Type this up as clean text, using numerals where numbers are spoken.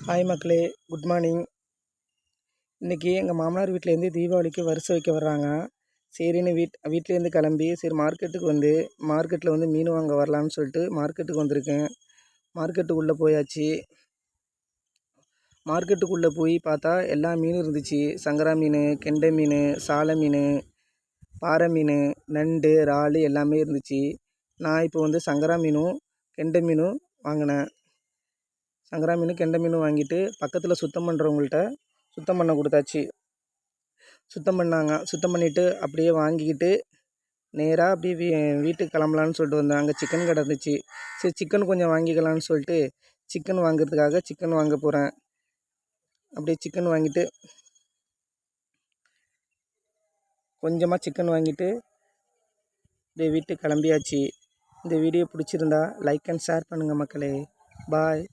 Hi மக்களே, good morning. இன்றைக்கி எங்கள் மாமனார் வீட்டிலேருந்து தீபாவளிக்கு வரிசை வைக்க வர்றாங்க. சரின்னு வீட்டிலேருந்து கிளம்பி சரி மார்க்கெட்டில் வந்து மீன் வாங்க வரலான்னு சொல்லிட்டு மார்க்கெட்டுக்கு வந்திருக்கேன். மார்க்கெட்டுக்குள்ளே போயாச்சு. மார்க்கெட்டுக்குள்ளே போய் பார்த்தா எல்லா மீனும் இருந்துச்சு. சங்கரா மீன், கெண்டை மீன், சாலை மீன், பாறை மீன், நண்டு, இறால் எல்லாமே இருந்துச்சு. நான் இப்போ வந்து சங்கரா மீனும் கெண்டை மீனும் வாங்கினேன். சங்கரா மீன், கெண்டை மீன் வாங்கிட்டு பக்கத்தில் சுத்தம் பண்ணுறவங்கள்ட்ட சுத்தம் பண்ண கொடுத்தாச்சு. சுத்தம் பண்ணாங்க. சுத்தம் பண்ணிவிட்டு அப்படியே வாங்கிக்கிட்டு நேராக அப்படியே வீட்டுக்கு கிளம்பலான்னு சொல்லிட்டு வந்தேன். அங்கே சிக்கன் கடை இருந்துச்சு. சரி சிக்கன் கொஞ்சம் வாங்கிக்கலான்னு சொல்லிட்டு சிக்கன் வாங்குறதுக்காக சிக்கன் வாங்க போகிறேன். அப்படியே சிக்கன் வாங்கிட்டு கொஞ்சமாக சிக்கன் வாங்கிட்டு அப்படியே வீட்டுக்கு கிளம்பியாச்சு. இந்த வீடியோ பிடிச்சிருந்தா லைக் அண்ட் ஷேர் பண்ணுங்கள் மக்களே. பாய்.